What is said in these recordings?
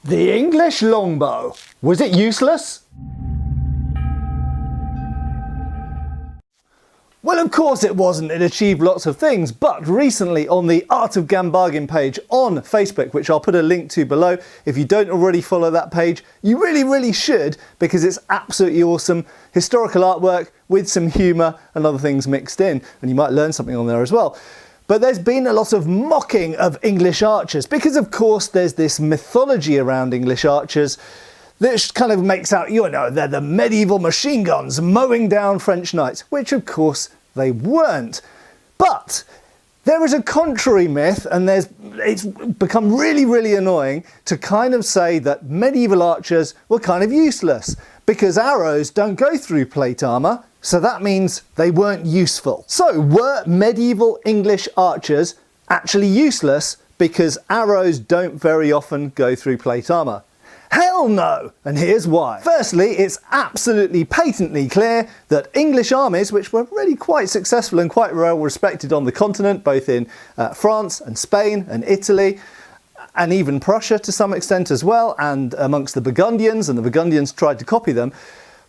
The English longbow. Was it useless? Well, of course it wasn't. It achieved lots of things, but recently on the Art of Gambargain page on Facebook, which I'll put a link to below, if you don't already follow that page, you really should, because it's absolutely awesome. Historical artwork with some humour and other things mixed in, and you might learn something on there as well. But there's been a lot of mocking of English archers, because of course there's this mythology around English archers that kind of makes out, you know, they're the medieval machine guns mowing down French knights, which of course they weren't. But there is a contrary myth, and it's become really annoying to kind of say that medieval archers were kind of useless because arrows don't go through plate armour, so that means they weren't useful. So were medieval English archers actually useless because arrows don't very often go through plate armour? Hell no! And here's why. Firstly, it's absolutely patently clear that English armies, which were really quite successful and quite well respected on the continent, both in France and Spain and Italy, and even Prussia to some extent as well, and amongst the Burgundians, and the Burgundians tried to copy them,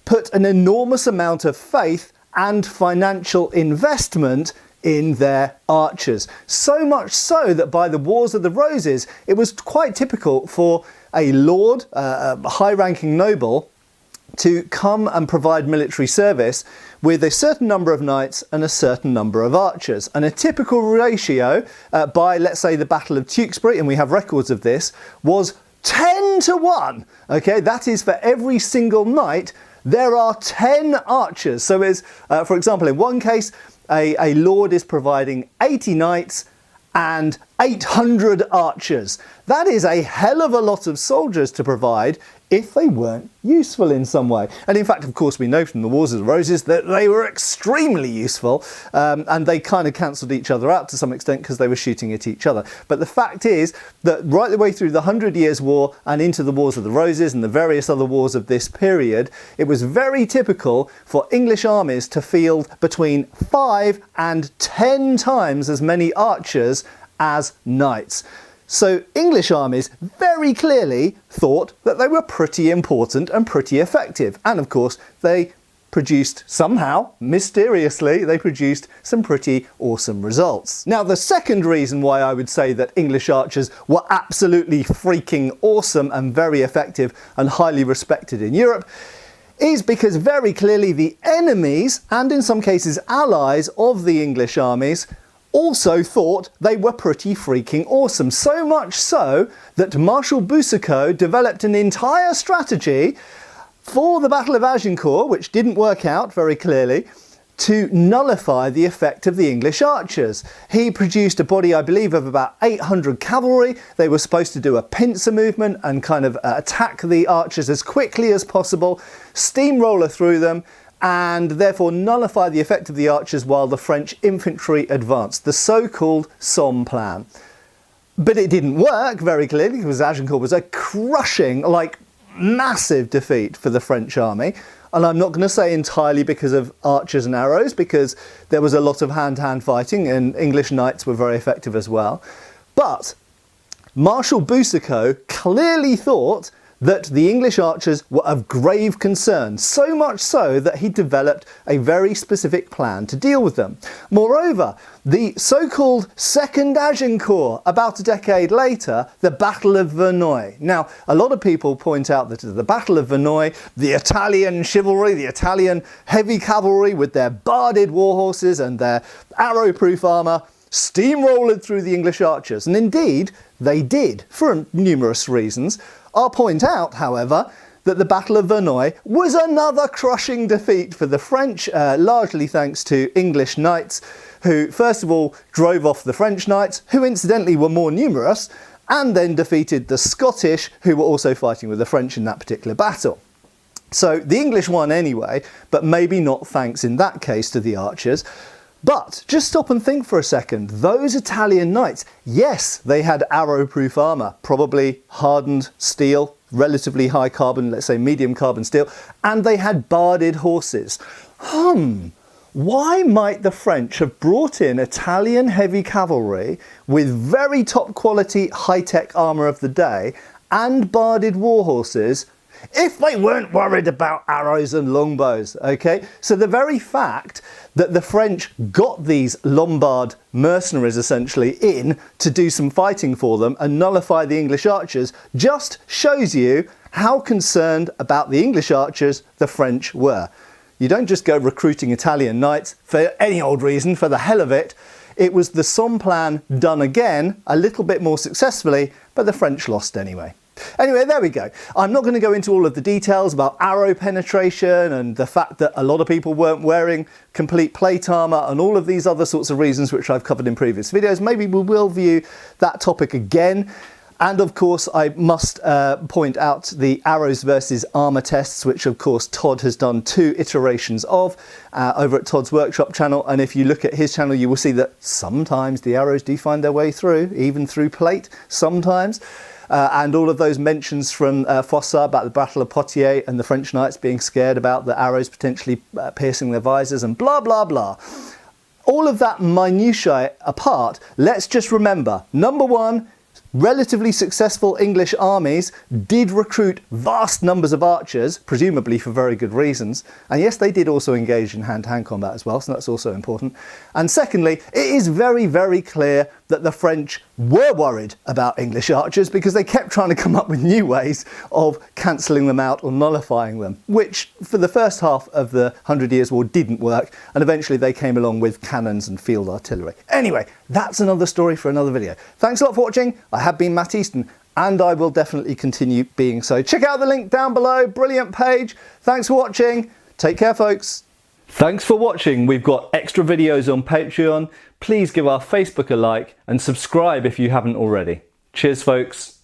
put an enormous amount of faith and financial investment in their archers. So much so that by the Wars of the Roses, it was quite typical for a lord, a high-ranking noble, to come and provide military service with a certain number of knights and a certain number of archers. And a typical ratio by, let's say, the Battle of Tewkesbury, and we have records of this, was 10 to 1. Okay, that is for every single knight, there are 10 archers. So it's, for example, in one case, a lord is providing 80 knights and 800 archers. That is a hell of a lot of soldiers to provide if they weren't useful in some way. And in fact, of course, we know from the Wars of the Roses that they were extremely useful, and they kind of cancelled each other out to some extent because they were shooting at each other. But the fact is that right the way through the 100 Years' War and into the Wars of the Roses and the various other wars of this period, it was very typical for English armies to field between 5 and 10 times as many archers as knights. So English armies very clearly thought that they were pretty important and pretty effective. And of course, they produced somehow, mysteriously, they produced some pretty awesome results. Now, the second reason why I would say that English archers were absolutely freaking awesome and very effective and highly respected in Europe is because very clearly the enemies, and in some cases allies, of the English armies also thought they were pretty freaking awesome. So much so that Marshal Boucicaut developed an entire strategy for the Battle of Agincourt, which didn't work out very clearly, to nullify the effect of the English archers. He produced a body, I believe, of about 800 cavalry. They were supposed to do a pincer movement and kind of attack the archers as quickly as possible, steamroller through them, and therefore nullify the effect of the archers while the French infantry advanced, the so-called Somme plan. But it didn't work very clearly because Agincourt was a crushing, like massive defeat for the French army. And I'm not going to say entirely because of archers and arrows, because there was a lot of hand-to-hand fighting and English knights were very effective as well. But Marshal Boucicaut clearly thought that the English archers were of grave concern, so much so that he developed a very specific plan to deal with them. Moreover, the so-called Second Agincourt, about a decade later, the Battle of Verneuil. Now, a lot of people point out that at the Battle of Verneuil, the Italian chivalry, the Italian heavy cavalry with their barded warhorses and their arrow-proof armour steamrolled through the English archers. And indeed, they did, for numerous reasons. I'll point out, however, that the Battle of Verneuil was another crushing defeat for the French, largely thanks to English knights, who first of all drove off the French knights, who incidentally were more numerous, and then defeated the Scottish, who were also fighting with the French in that particular battle. So the English won anyway, but maybe not thanks in that case to the archers. But just stop and think for a second. Those Italian knights, yes, they had arrow-proof armour, probably hardened steel, relatively high carbon, let's say medium carbon steel, and they had barded horses. Why might the French have brought in Italian heavy cavalry with very top quality high-tech armour of the day and barded war horses if they weren't worried about arrows and longbows, okay? So the very fact that the French got these Lombard mercenaries essentially in to do some fighting for them and nullify the English archers just shows you how concerned about the English archers the French were. You don't just go recruiting Italian knights for any old reason, for the hell of it. It was the Somme plan done again, a little bit more successfully, but the French lost anyway. Anyway, there we go. I'm not going to go into all of the details about arrow penetration and the fact that a lot of people weren't wearing complete plate armour and all of these other sorts of reasons which I've covered in previous videos. Maybe we will view that topic again. And of course, I must point out the arrows versus armour tests, which of course Todd has done 2 iterations of over at Todd's Workshop channel. And if you look at his channel, you will see that sometimes the arrows do find their way through, even through plate, sometimes. And all of those mentions from Fossa about the Battle of Poitiers and the French knights being scared about the arrows potentially piercing their visors and blah, blah, blah. All of that minutiae apart, let's just remember, number one, relatively successful English armies did recruit vast numbers of archers, presumably for very good reasons. And yes, they did also engage in hand-to-hand combat as well, so that's also important. And secondly, it is very, very clear that the French were worried about English archers because they kept trying to come up with new ways of cancelling them out or nullifying them, which for the first half of the 100 Years' War didn't work, and eventually they came along with cannons and field artillery. Anyway, that's another story for another video. Thanks a lot for watching. I have been Matt Easton, and I will definitely continue being so. Check out the link down below, brilliant page. Thanks for watching. Take care, folks. Thanks for watching. We've got extra videos on Patreon. Please give our Facebook a like and subscribe if you haven't already. Cheers, folks.